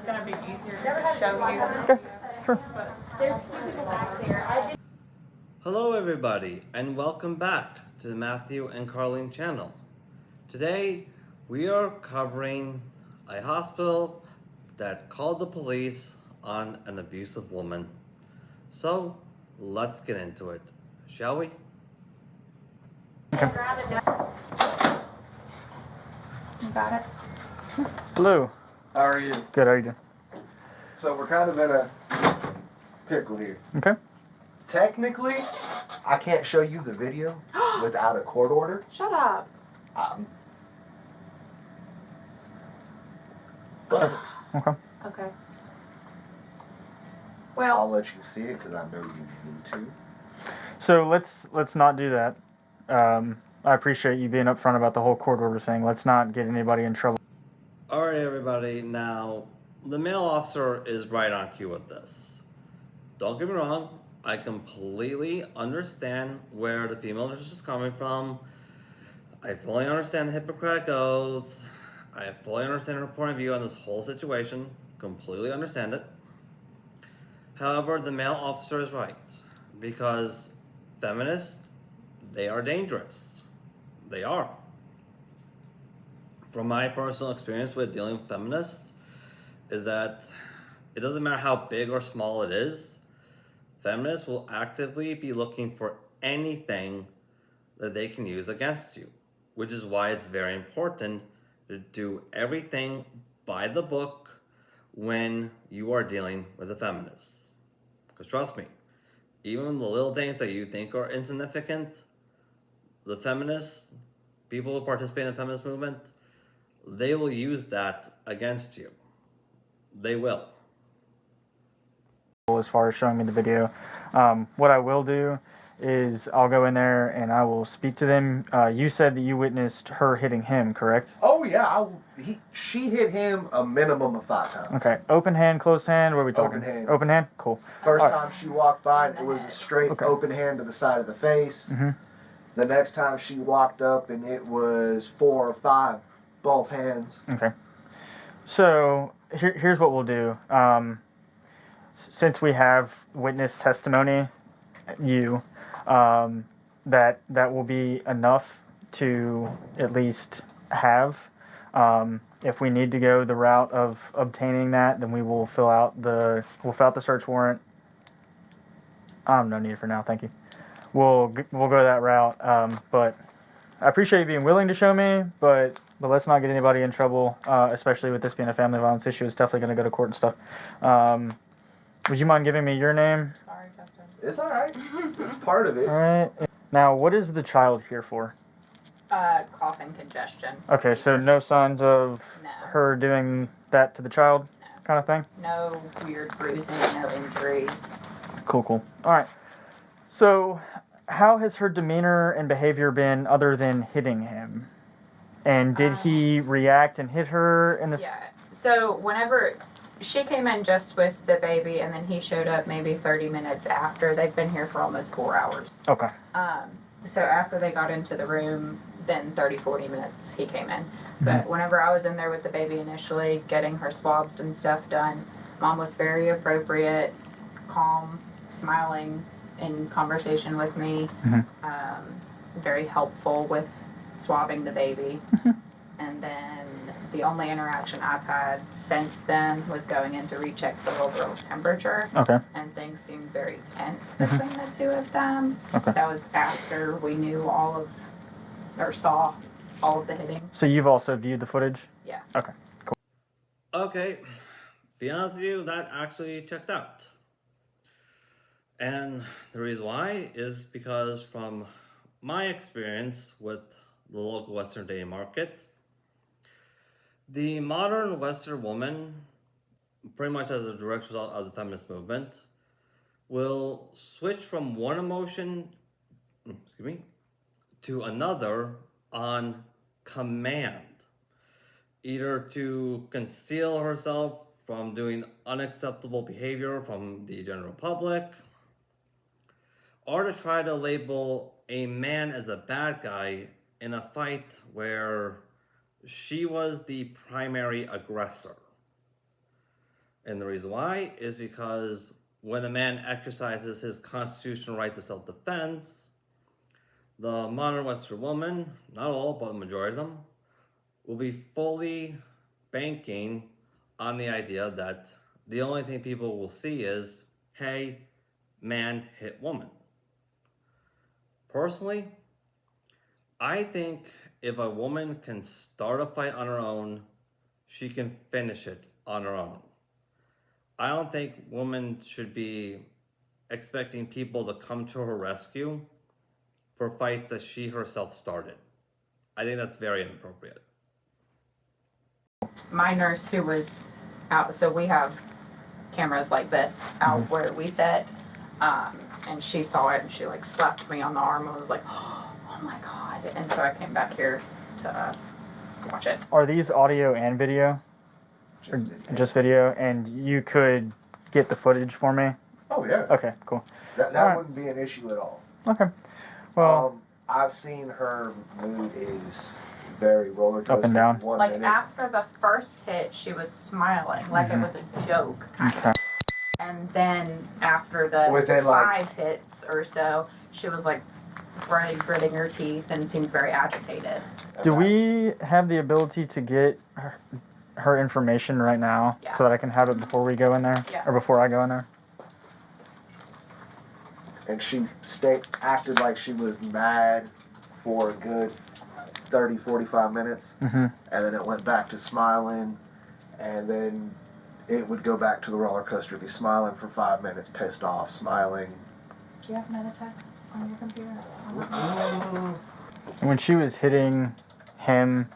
gonna be easier to show you. Sure, sure. There's two people back there. Hello everybody and welcome back to the Matthew and Carlene channel. Today we are covering a hospital that called the police on an abusive woman. So let's get into it, shall we? You got it? Hello. How are you? Good, how are you doing? So we're kind of in a pickle here. Okay. Technically, I can't show you the video without a court order. Shut up. But Okay. Okay. I'll Well, let you see it because I know you need to. So let's not do that. I appreciate you being upfront about the whole court order thing. Let's not get anybody in trouble. Alright everybody, now the male officer is right on cue with this. Don't get me wrong, I completely understand where the female nurse is coming from. I fully understand the Hippocratic Oath. I fully understand her point of view on this whole situation. Completely understand it. However, the male officer is right. Because feminists, they are dangerous. They are. From my personal experience with dealing with feminists, is that it doesn't matter how big or small it is, feminists will actively be looking for anything that they can use against you, which is why it's very important to do everything by the book when you are dealing with a feminist. Because trust me, even the little things that you think are insignificant, the feminists, people who participate in the feminist movement, they will use that against you. They will. As far as showing me the video, what I will do is I'll go in there and I will speak to them. You said that you witnessed her hitting him, correct? Oh yeah, she hit him a minimum of 5 times. Okay. Open hand, closed hand. What are we talking? Open hand. Open hand. Cool. First All right. time she walked by, it was a straight Okay. open hand to the side of the face. Mm-hmm. The next time she walked up, and it was 4 or 5, both hands. Okay. So here's what we'll do. Since we have witness testimony, that will be enough to at least have. If we need to go the route of obtaining that, then we will fill out the search warrant. No need for now, thank you. We'll go that route. But I appreciate you being willing to show me, but let's not get anybody in trouble, especially with this being a family violence issue. It's definitely going to go to court and stuff. Would you mind giving me your name? sorry, Justin. It's all right. It's part of it. All right. Now, what is the child here for? Cough and congestion. Okay, so no signs of No. her doing that to the child, No. kind of thing? No weird bruising, no injuries. Cool. All right. So, how has her demeanor and behavior been other than hitting him? And did he react and hit her in this? Yeah. So whenever she came in just with the baby, and then he showed up maybe 30 minutes after. They've been here for almost 4 hours. Okay. So after they got into the room, then 30, 40 minutes he came in. But whenever I was in there with the baby initially, getting her swabs and stuff done, Mom was very appropriate, calm, smiling, in conversation with me, very helpful with swabbing the baby. And then the only interaction I've had since then was going in to recheck the little girl's temperature. Okay. And things seemed very tense between the two of them. Okay. That was after we knew saw all of the hitting. So you've also viewed the footage? Yeah. Okay. Okay, to be honest with you, that actually checks out. And the reason why is because from my experience with the local Western dating market, the modern Western woman, pretty much as a direct result of the feminist movement, will switch from one emotion, to another on command. Either to conceal herself from doing unacceptable behavior from the general public, or to try to label a man as a bad guy in a fight where she was the primary aggressor. And the reason why is because when a man exercises his constitutional right to self-defense, the modern Western woman, not all, but the majority of them, will be fully banking on the idea that the only thing people will see is, hey, man hit woman. Personally, I think if a woman can start a fight on her own, she can finish it on her own. I don't think women should be expecting people to come to her rescue for fights that she herself started. I think that's very inappropriate. My nurse who was out, so we have cameras like this out where we sit, and she saw it and she like slapped me on the arm and was like, oh my God. And so I came back here to watch it. Are these audio and video? Or just video? And you could get the footage for me? Oh yeah. Okay, cool. That Alright. wouldn't be an issue at all. Okay. Well, I've seen her mood is very roller coaster. Up and down. One Like minute. after the first hit, she was smiling like it was a joke, kind okay. of. And then after the Within, like- 5 hits or so, she was like really gritting her teeth and seemed very agitated. Do we have the ability to get her information right now Yeah. so that I can have it before we go in there? Yeah. Or before I go in there? And she acted like she was mad for a good 30, 45 minutes. Mm-hmm. And then it went back to smiling. And then it would go back to the roller coaster. Be smiling for 5 minutes, pissed off, smiling. Do you have Meditech on your computer? And when she was hitting him,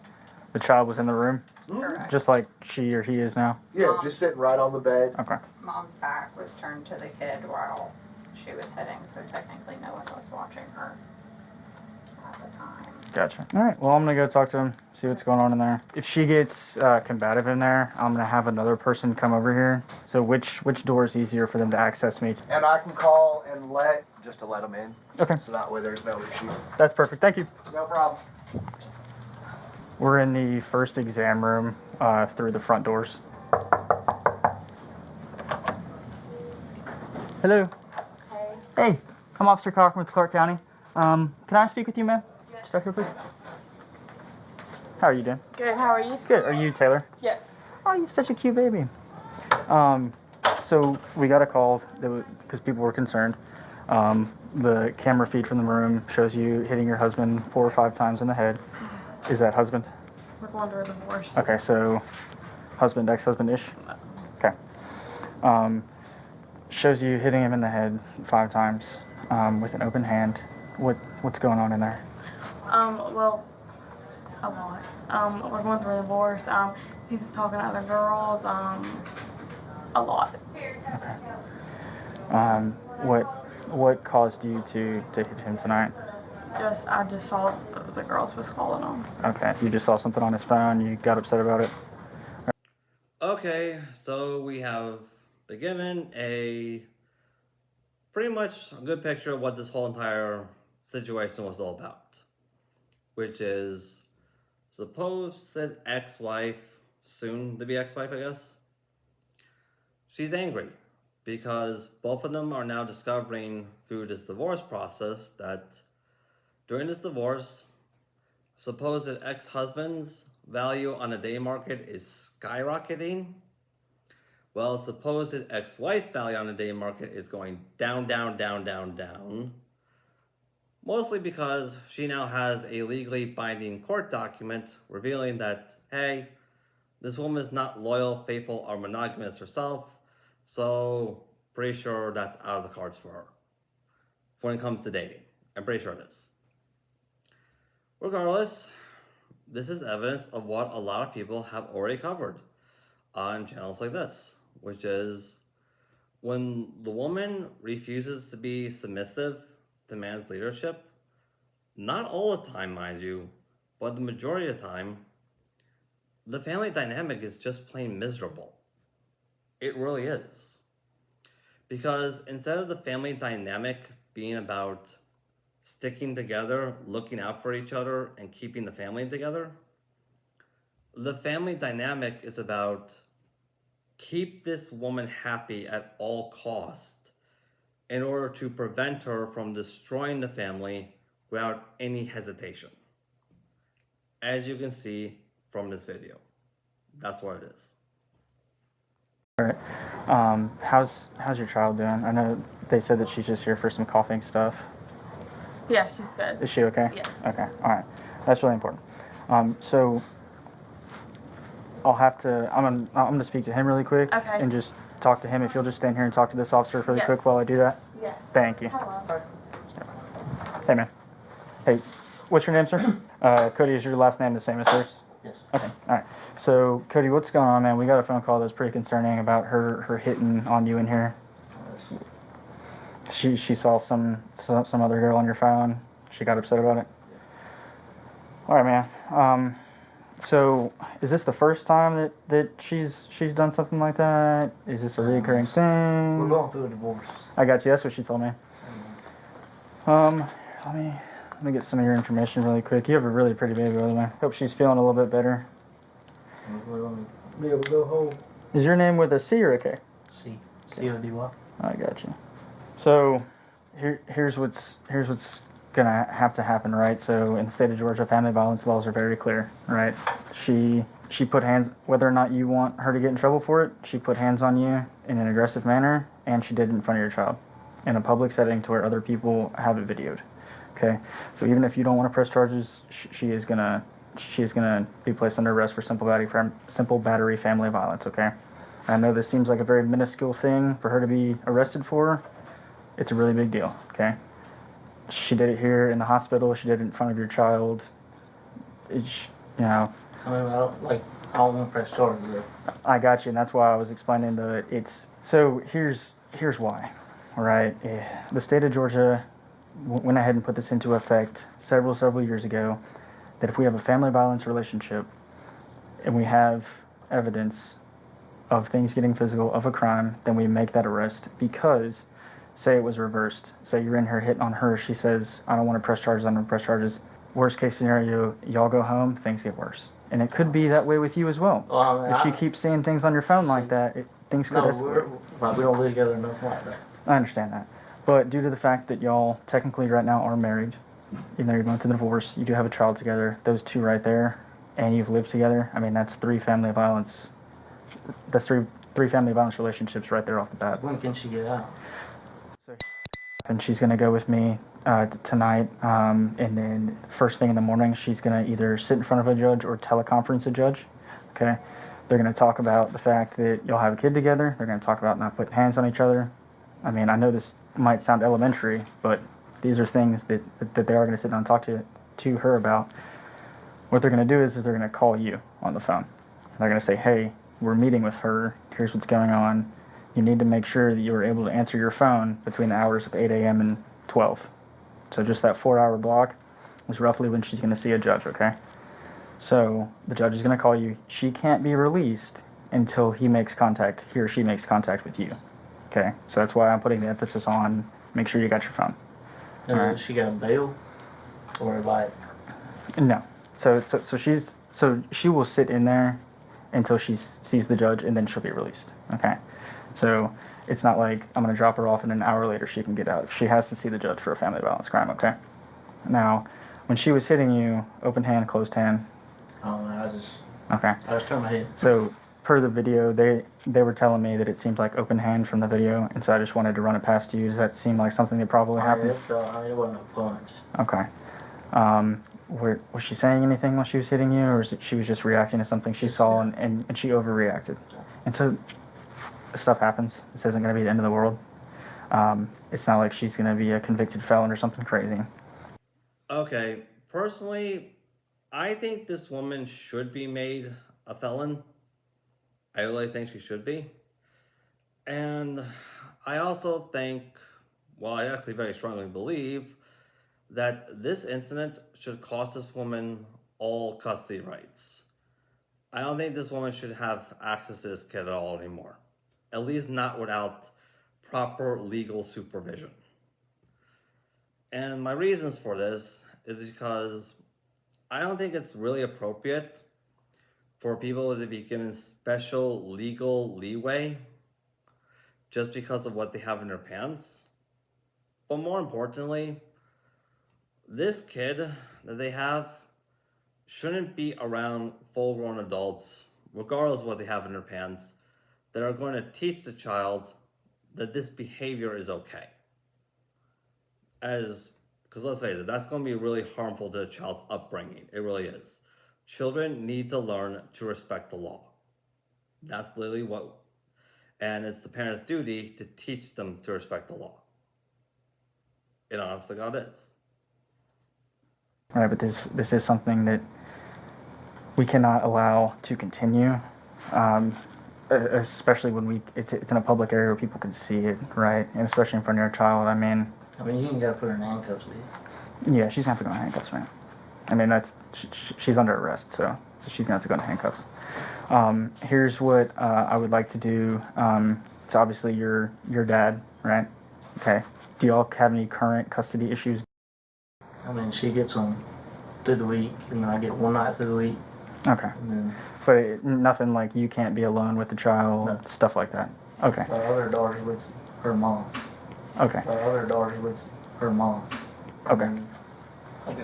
the child was in the room? Correct. Just like she or he is now? Yeah, just sitting right on the bed. Okay. Mom's back was turned to the kid while she was hitting, so technically no one was watching her at the time. Gotcha. All right. Well, I'm going to go talk to him, see what's going on in there. If she gets combative in there, I'm going to have another person come over here. So which door is easier for them to access me? And I can call and let them in. Okay. So that way there's no issue. That's perfect. Thank you. No problem. We're in the first exam room through the front doors. Hello. Hey. Hey, I'm Officer Cochran with Clark County. Can I speak with you, ma'am? Yes. Just back here, please. How are you doing? Good. How are you? Good. Are you Taylor? Yes. Oh, you're such a cute baby. So we got a call because people were concerned. The camera feed from the room shows you hitting your husband 4 or 5 times in the head. Is that husband? We're going through a divorce. Okay, so husband, ex-husband-ish? Okay. Shows you hitting him in the head 5 times with an open hand. What's going on in there? Well, a lot. We're going through a divorce. He's just talking to other girls. A lot. What caused you to hit him tonight? I just saw the girls was calling him. Okay, you just saw something on his phone, you got upset about it? Okay, so we have been given a pretty much a good picture of what this whole entire situation was all about, which is supposed ex-wife, soon to be ex-wife, I guess. She's angry because both of them are now discovering through this divorce process that during this divorce, supposed ex-husband's value on the dating market is skyrocketing, while supposed ex-wife's value on the dating market is going down, down, down, down, down. Mostly because she now has a legally binding court document revealing that, hey, this woman is not loyal, faithful, or monogamous herself, so pretty sure that's out of the cards for her when it comes to dating. I'm pretty sure it is. Regardless, this is evidence of what a lot of people have already covered on channels like this, which is when the woman refuses to be submissive to man's leadership, not all the time, mind you, but the majority of the time, the family dynamic is just plain miserable. It really is. Because instead of the family dynamic being about sticking together, looking out for each other, and keeping the family together, the family dynamic is about keep this woman happy at all costs in order to prevent her from destroying the family without any hesitation. As you can see from this video, that's what it is. All right. How's your child doing? I know they said that she's just here for some coughing stuff. Yeah, she's good. Is she okay? Yes. Okay. All right. That's really important. So I'll have to. I'm gonna speak to him really quick. Okay. And just talk to him. If you'll just stand here and talk to this officer really Yes. quick while I do that. Yes. Thank you. Hello. Hey man. Hey, what's your name, sir? Cody, is your last name the same as hers? Yes. Okay. All right. So Cody, what's going on, man? We got a phone call that's pretty concerning about her hitting on you in here. She saw some other girl on your phone. She got upset about it. All right, man. So is this the first time that she's done something like that? Is this a recurring We're thing? going through a divorce. I got you. That's what she told me. Let me get some of your information really quick. You have a really pretty baby, by the way. Hope she's feeling a little bit better. We're going to be able to go home. Is your name with a C or a K? C-O-D-Y. I got you. So here's what's gonna have to happen, right? So in the state of Georgia, family violence laws are very clear, right? She put hands, whether or not you want her to get in trouble for it, she put hands on you in an aggressive manner, and she did it in front of your child in a public setting to where other people have it videoed. Okay, so even if you don't want to press charges, she is gonna be placed under arrest for simple battery family violence. Okay, I know this seems like a very minuscule thing for her to be arrested for. It's a really big deal. Okay, she did it here in the hospital. She did it in front of your child. It's, you know. I mean, I don't want to press charges there. I got you, and that's why I was explaining that it's. So here's why. All right, the state of Georgia went ahead and put this into effect several years ago, that if we have a family violence relationship and we have evidence of things getting physical, of a crime, then we make that arrest. Because say it was reversed, say you're in here hitting on her, she says, I don't want to press charges, I don't want to press charges. Worst case scenario, y'all go home, things get worse. And it could be that way with you as well. If she keeps seeing things on your phone like that, things could escalate. We don't live together or nothing like that. I understand that. But due to the fact that y'all technically right now are married, even though you're going through the divorce, you do have a child together, those two right there, and you've lived together, I mean, that's three family violence relationships right there off the bat. When can she get out? So, and she's going to go with me tonight, and then first thing in the morning, she's going to either sit in front of a judge or teleconference a judge, okay? They're going to talk about the fact that y'all have a kid together. They're going to talk about not putting hands on each other. I mean, I know this might sound elementary, but these are things that they are going to sit down and talk to her about. What they're going to do is they're going to call you on the phone. They're going to say, hey, we're meeting with her. Here's what's going on. You need to make sure that you are able to answer your phone between the hours of 8 a.m. and 12. So just that 4-hour block is roughly when she's going to see a judge, okay? So the judge is going to call you. She can't be released until he or she makes contact with you. Okay, so that's why I'm putting the emphasis on make sure you got your phone. And she got bail? Or like... No. So she will sit in there until she sees the judge, and then she'll be released. Okay? So it's not like I'm going to drop her off and an hour later she can get out. She has to see the judge for a family violence crime, okay? Now, when she was hitting you, open hand, closed hand? I don't know, Okay. I just turned my head. So per the video, they were telling me that it seemed like open hand from the video, and so I just wanted to run it past you. Does that seem like something that probably happened? It wasn't a punch. Okay. Was she saying anything while she was hitting you, or she was just reacting to something she saw and she overreacted? And so stuff happens. This isn't going to be the end of the world. It's not like she's going to be a convicted felon or something crazy. Okay, personally, I think this woman should be made a felon. I really think she should be. And I also think, well, I actually very strongly believe that this incident should cost this woman all custody rights. I don't think this woman should have access to this kid at all anymore. At least not without proper legal supervision. And my reasons for this is because I don't think it's really appropriate for people to be given special legal leeway just because of what they have in their pants. But more importantly, this kid that they have shouldn't be around full-grown adults, regardless of what they have in their pants, that are going to teach the child that this behavior is okay. Because let's face it, that's going to be really harmful to the child's upbringing. It really is. Children need to learn to respect the law. That's literally and it's the parent's duty to teach them to respect the law. It honestly God is. All right, but this is something that we cannot allow to continue, especially when it's in a public area where people can see it, right? And especially in front of your child. I mean, you ain't gotta put her in handcuffs, do you? yeah, she's gonna have to go in handcuffs, man. I mean, she's under arrest, so she's gonna have to go in handcuffs. Here's what I would like to do. It's obviously your dad, right? Okay. Do y'all have any current custody issues? I mean, she gets them through the week, and then I get one night through the week, Okay. and then But nothing like you can't be alone with the child, No. stuff like that. Okay. our other daughter's with her mom. Okay. Our other daughter's with her mom. Okay. And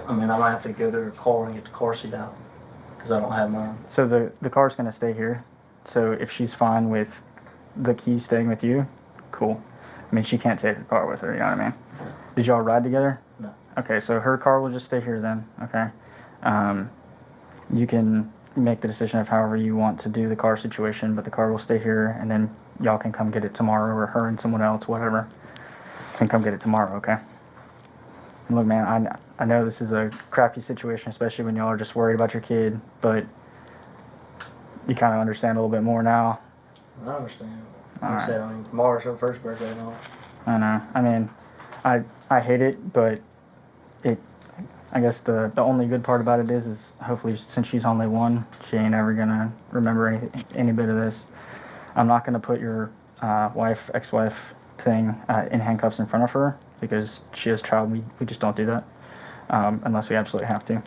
I mean, I might have to go to her car and get the car seat out because I don't have mine. So the car's gonna stay here. So if she's fine with the keys staying with you, cool. I mean, she can't take the car with her. You know what I mean? Did y'all ride together? No. Okay, so her car will just stay here then. Okay. You can make the decision of however you want to do the car situation, but the car will stay here, and then y'all can come get it tomorrow, or her and someone else, whatever, can come get it tomorrow. Okay. And look, man, I know this is a crappy situation, especially when y'all are just worried about your kid, but you kind of understand a little bit more now. I understand. All Like I said, I mean, tomorrow's her first birthday and all. I know. I mean, I hate it, but I guess the only good part about it is hopefully since she's only one, she ain't ever gonna remember any bit of this. I'm not gonna put your ex-wife thing in handcuffs in front of her because she is a child. We just don't do that unless we absolutely have to.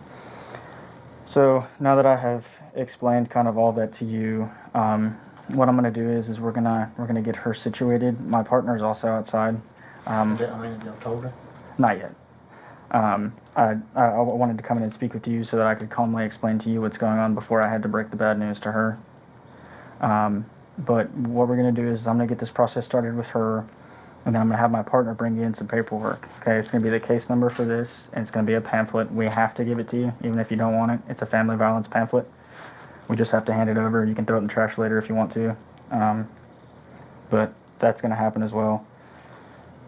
So now that I have explained kind of all that to you, what I'm gonna do is we're gonna get her situated. My partner is also outside. I mean, have y'all told her? Not yet. I wanted to come in and speak with you so that I could calmly explain to you what's going on before I had to break the bad news to her. But what we're going to do is I'm going to get this process started with her, and then I'm going to have my partner bring you in some paperwork. Okay, it's going to be the case number for this, and it's going to be a pamphlet. We have to give it to you, even if you don't want it. It's a family violence pamphlet. We just have to hand it over. You can throw it in the trash later if you want to. But that's going to happen as well.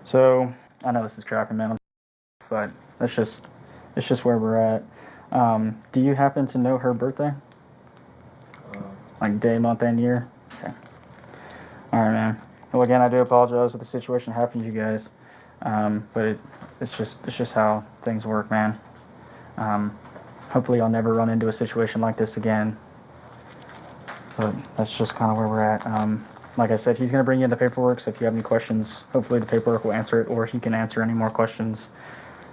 So I know this is crappy, man, but it's just where we're at. Do you happen to know her birthday? Like day, month, and year? Okay. All right, man. Well, again, I do apologize that the situation happened to you guys, but it's just how things work, man. Hopefully, I'll never run into a situation like this again. But that's just kind of where we're at. Like I said, he's going to bring you in the paperwork, so if you have any questions, hopefully the paperwork will answer it, or he can answer any more questions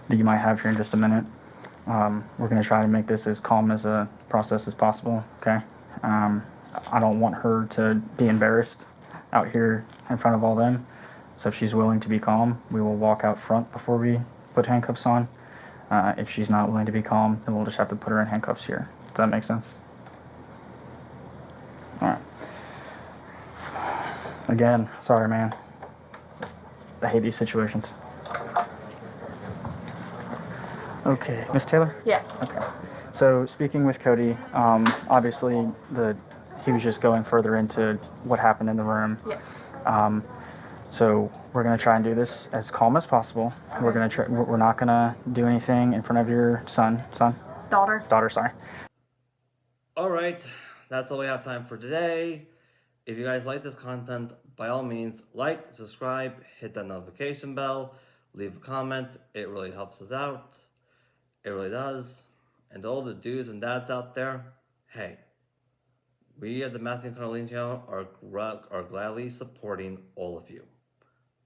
that you might have here in just a minute. We're going to try to make this as calm as a process as possible, okay? I don't want her to be embarrassed out here in front of all them, so if she's willing to be calm, we will walk out front before we put handcuffs on. If she's not willing to be calm, then we'll just have to put her in handcuffs here. Does that make sense? All right. Again, sorry, man. I hate these situations. Okay, Miss Taylor? Yes. Okay. So speaking with Cody, obviously he was just going further into what happened in the room. Yes. So we're gonna try and do this as calm as possible. Okay. We're not gonna do anything in front of your daughter, sorry. All right, that's all we have time for today. If you guys like this content, by all means, like, subscribe, hit that notification bell, leave a comment. It really helps us out. It really does. And all the dudes and dads out there, hey, we at the Matthew and Carlene channel are gladly supporting all of you.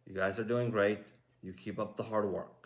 You guys are doing great. You keep up the hard work.